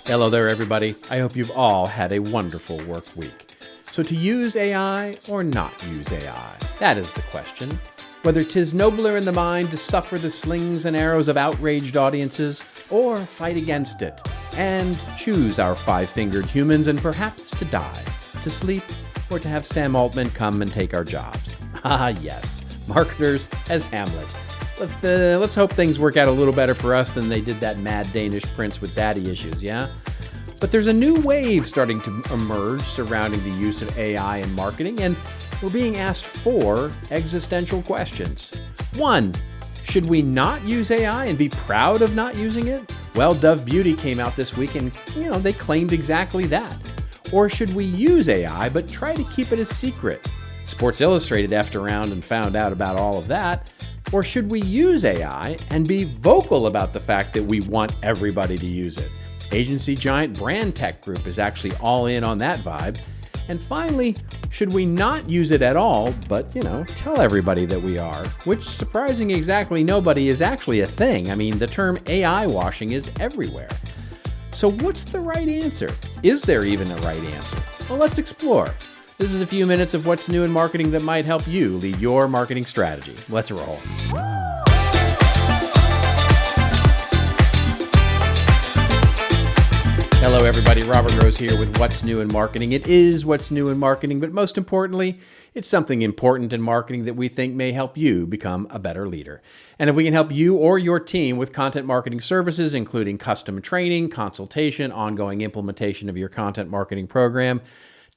Hello there, everybody. I hope you've all had a wonderful work week. So to use AI or not use AI? That is the question. Whether 'tis nobler in the mind to suffer the slings and arrows of outraged audiences, or fight against it, and choose our five-fingered humans and perhaps to die, to sleep, or to have Sam Altman come and take our jobs. Ah, yes, marketers as Hamlet. Let's hope things work out a little better for us than they did that mad Danish prince with daddy issues, yeah? But there's a new wave starting to emerge surrounding the use of AI in marketing, and we're being asked 4 existential questions. 1, should we not use AI and be proud of not using it? Well, Dove Beauty came out this week and, they claimed exactly that. Or should we use AI but try to keep it a secret? Sports Illustrated effed around and found out about all of that. Or should we use AI and be vocal about the fact that we want everybody to use it? Agency giant Brandtech Group is actually all in on that vibe. And finally, should we not use it at all, but, tell everybody that we are? Which, surprising exactly nobody, is actually a thing. I mean, the term AI washing is everywhere. So what's the right answer? Is there even a right answer? Well, let's explore. This is a few minutes of what's new in marketing that might help you lead your marketing strategy. Let's roll. Hello, everybody. Robert Rose here with What's New in Marketing. It is what's new in marketing, but most importantly, it's something important in marketing that we think may help you become a better leader. And if we can help you or your team with content marketing services, including custom training, consultation, ongoing implementation of your content marketing program,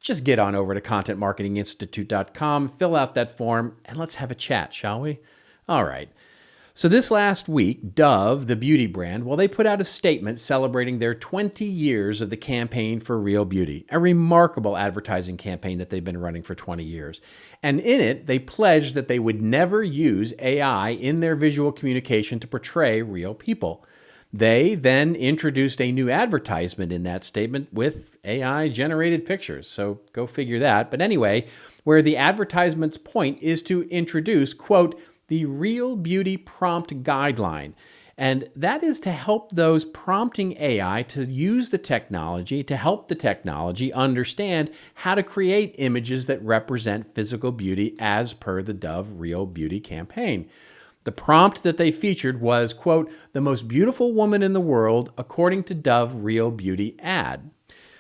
just get on over to contentmarketinginstitute.com, fill out that form, and let's have a chat, shall we? All right. So this last week, Dove, the beauty brand, they put out a statement celebrating their 20 years of the campaign for Real Beauty, a remarkable advertising campaign that they've been running for 20 years. And in it, they pledged that they would never use AI in their visual communication to portray real people. They then introduced a new advertisement in that statement with AI-generated pictures, so go figure that. But anyway, where the advertisement's point is to introduce, quote, the Real Beauty Prompt Guideline. And that is to help those prompting AI to use the technology, to help the technology understand how to create images that represent physical beauty as per the Dove Real Beauty campaign. The prompt that they featured was, quote, the most beautiful woman in the world according to Dove Real Beauty ad.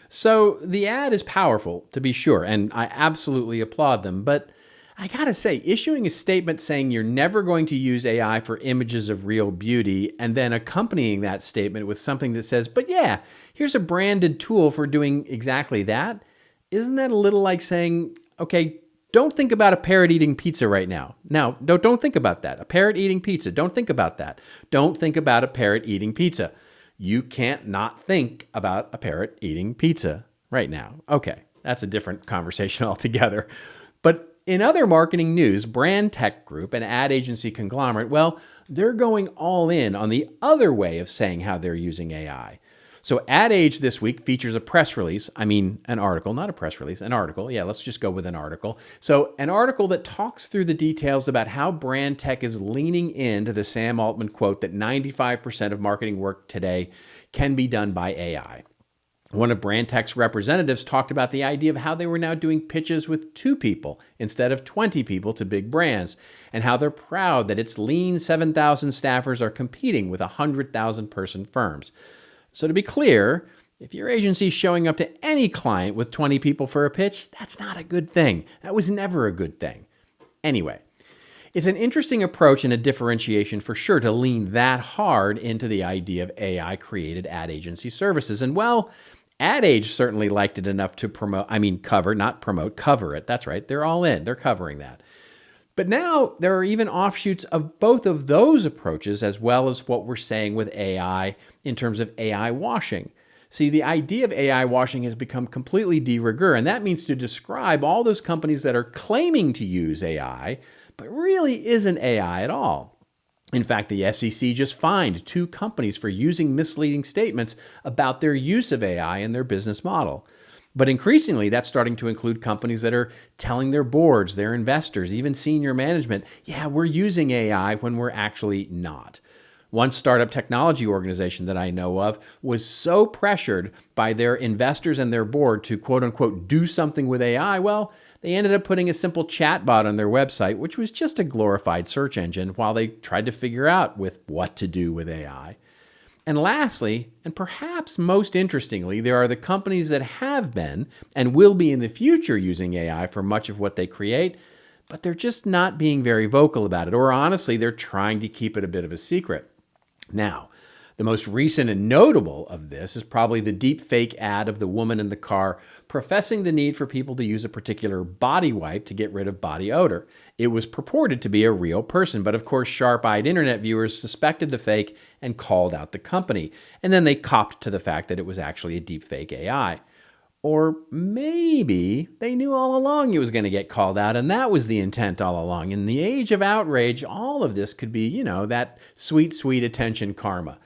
So the ad is powerful, to be sure, and I absolutely applaud them, but I gotta say, issuing a statement saying you're never going to use AI for images of real beauty and then accompanying that statement with something that says, but yeah, here's a branded tool for doing exactly that, isn't that a little like saying, okay, don't think about a parrot eating pizza right now. Now, don't think about that. A parrot eating pizza. Don't think about that. Don't think about a parrot eating pizza. You can't not think about a parrot eating pizza right now. Okay, that's a different conversation altogether. But in other marketing news, Brandtech Group, an ad agency conglomerate, they're going all in on the other way of saying how they're using AI. So Ad Age this week features a press release, an article, not a press release, an article. Yeah, let's just go with an article. So an article that talks through the details about how Brandtech is leaning into the Sam Altman quote that 95% of marketing work today can be done by AI. One of Brandtech's representatives talked about the idea of how they were now doing pitches with 2 people instead of 20 people to big brands, and how they're proud that its lean 7,000 staffers are competing with 100,000-person firms. So to be clear, if your agency is showing up to any client with 20 people for a pitch, that's not a good thing. That was never a good thing. Anyway, it's an interesting approach and a differentiation for sure to lean that hard into the idea of AI-created ad agency services. And Ad Age certainly liked it enough to cover it. That's right. They're all in. They're covering that. But now there are even offshoots of both of those approaches, as well as what we're saying with AI in terms of AI washing. See, the idea of AI washing has become completely de rigueur, and that means to describe all those companies that are claiming to use AI, but really isn't AI at all. In fact, the SEC just fined 2 companies for using misleading statements about their use of AI in their business model. But increasingly, that's starting to include companies that are telling their boards, their investors, even senior management, yeah, we're using AI when we're actually not. One startup technology organization that I know of was so pressured by their investors and their board to quote unquote do something with AI, well, they ended up putting a simple chatbot on their website, which was just a glorified search engine, while they tried to figure out with what to do with AI. And lastly, and perhaps most interestingly, there are the companies that have been and will be in the future using AI for much of what they create, but they're just not being very vocal about it, or honestly, they're trying to keep it a bit of a secret. Now, the most recent and notable of this is probably the deep fake ad of the woman in the car professing the need for people to use a particular body wipe to get rid of body odor. It was purported to be a real person, but of course, sharp-eyed internet viewers suspected the fake and called out the company. And then they copped to the fact that it was actually a deep fake AI. Or maybe they knew all along it was going to get called out, and that was the intent all along. In the age of outrage, all of this could be, that sweet, sweet attention karma.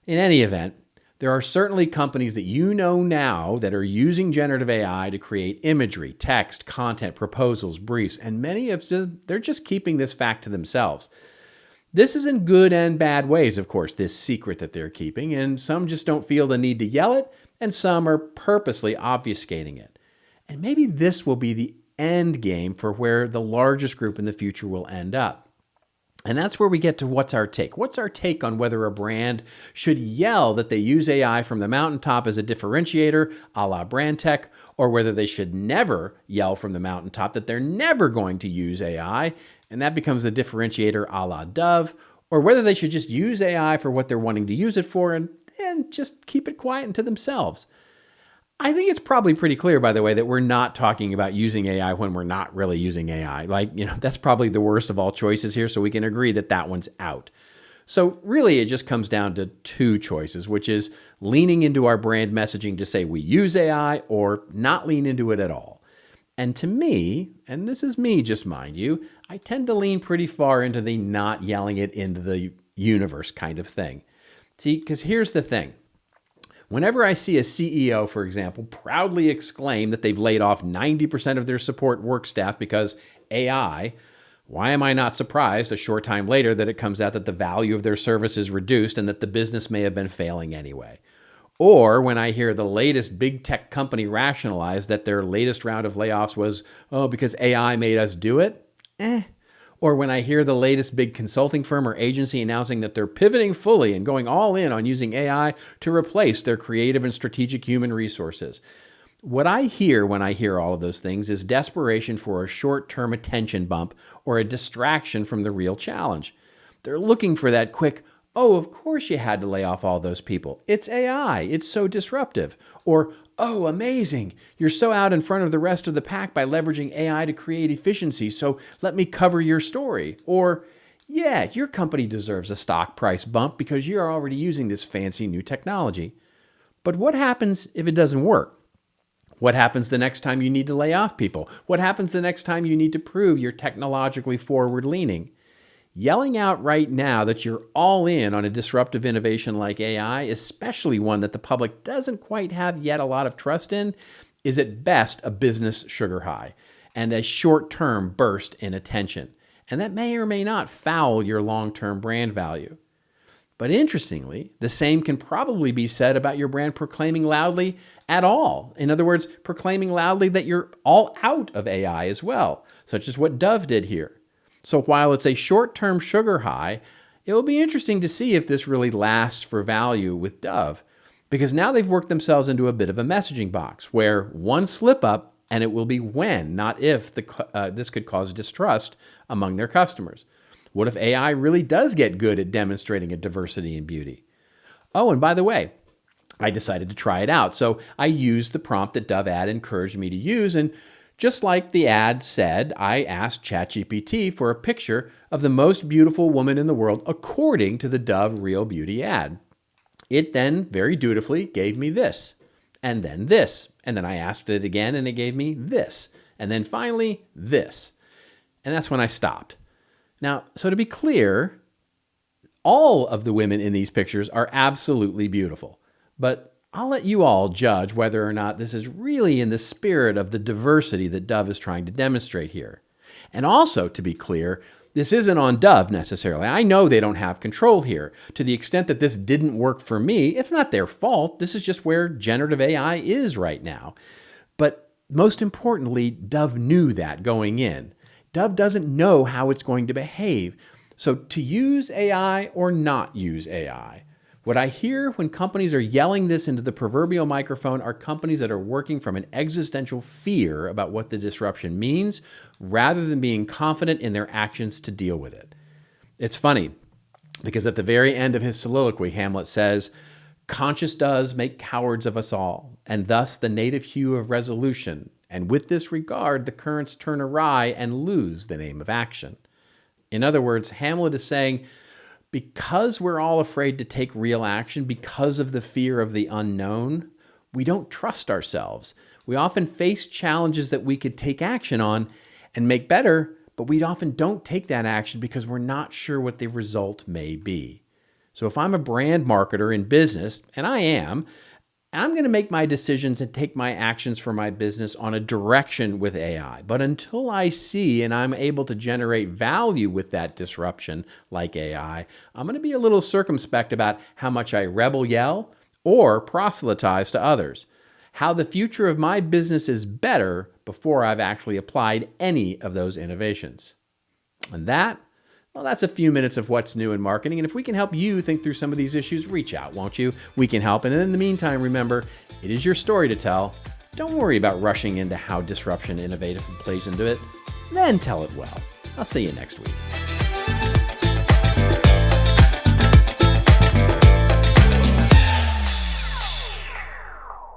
In any event, there are certainly companies that you know now that are using generative AI to create imagery, text, content, proposals, briefs, and many of them, they're just keeping this fact to themselves. This is in good and bad ways, of course, this secret that they're keeping, and some just don't feel the need to yell it, and some are purposely obfuscating it. And maybe this will be the end game for where the largest group in the future will end up. And that's where we get to what's our take. What's our take on whether a brand should yell that they use AI from the mountaintop as a differentiator, a la Brandtech, or whether they should never yell from the mountaintop that they're never going to use AI, and that becomes a differentiator a la Dove, or whether they should just use AI for what they're wanting to use it for and just keep it quiet and to themselves. I think it's probably pretty clear, by the way, that we're not talking about using AI when we're not really using AI. That's probably the worst of all choices here, so we can agree that that one's out. So really, it just comes down to two choices, which is leaning into our brand messaging to say we use AI or not lean into it at all. And to me, and this is me, just mind you, I tend to lean pretty far into the not yelling it into the universe kind of thing. See, because here's the thing. Whenever I see a CEO, for example, proudly exclaim that they've laid off 90% of their support work staff because AI, why am I not surprised a short time later that it comes out that the value of their service is reduced and that the business may have been failing anyway? Or when I hear the latest big tech company rationalize that their latest round of layoffs was, because AI made us do it? Or when I hear the latest big consulting firm or agency announcing that they're pivoting fully and going all in on using AI to replace their creative and strategic human resources. What I hear when I hear all of those things is desperation for a short-term attention bump or a distraction from the real challenge. They're looking for that quick, of course you had to lay off all those people. It's AI. It's so disruptive. Or, amazing. You're so out in front of the rest of the pack by leveraging AI to create efficiency, so let me cover your story. Or, yeah, your company deserves a stock price bump because you're already using this fancy new technology. But what happens if it doesn't work? What happens the next time you need to lay off people? What happens the next time you need to prove you're technologically forward-leaning? Yelling out right now that you're all in on a disruptive innovation like AI, especially one that the public doesn't quite have yet a lot of trust in, is at best a business sugar high and a short-term burst in attention. And that may or may not foul your long-term brand value. But interestingly, the same can probably be said about your brand proclaiming loudly at all. In other words, proclaiming loudly that you're all out of AI as well, such as what Dove did here. So while it's a short-term sugar high, it will be interesting to see if this really lasts for value with Dove, because now they've worked themselves into a bit of a messaging box where one slip up and it will be when, not if, this could cause distrust among their customers. What if AI really does get good at demonstrating a diversity in beauty? Oh, and by the way, I decided to try it out. So I used the prompt that Dove Ad encouraged me to use, and just like the ad said, I asked ChatGPT for a picture of the most beautiful woman in the world according to the Dove Real Beauty ad. It then very dutifully gave me this, and then this, and then I asked it again and it gave me this, and then finally this. And that's when I stopped. Now, so to be clear, all of the women in these pictures are absolutely beautiful, but I'll let you all judge whether or not this is really in the spirit of the diversity that Dove is trying to demonstrate here. And also, to be clear, This isn't on Dove necessarily. I know they don't have control here. To the extent that this didn't work for me, it's not their fault. This is just where generative AI is right now. But most importantly, Dove knew that going in. Dove doesn't know how it's going to behave. So to use AI or not use AI, what I hear when companies are yelling this into the proverbial microphone are companies that are working from an existential fear about what the disruption means, rather than being confident in their actions to deal with it. It's funny, because at the very end of his soliloquy, Hamlet says, "Conscience does make cowards of us all, and thus the native hue of resolution, and with this regard the currents turn awry and lose the name of action." In other words, Hamlet is saying, because we're all afraid to take real action because of the fear of the unknown, we don't trust ourselves. We often face challenges that we could take action on and make better, but we often don't take that action because we're not sure what the result may be. So if I'm a brand marketer in business, and I'm going to make my decisions and take my actions for my business on a direction with AI. But until I see and I'm able to generate value with that disruption like AI, I'm going to be a little circumspect about how much I rebel yell or proselytize to others. How the future of my business is better before I've actually applied any of those innovations. And that's a few minutes of what's new in marketing. And if we can help you think through some of these issues, reach out, won't you? We can help. And in the meantime, remember, it is your story to tell. Don't worry about rushing into how disruption innovative plays into it. Then tell it well. I'll see you next week.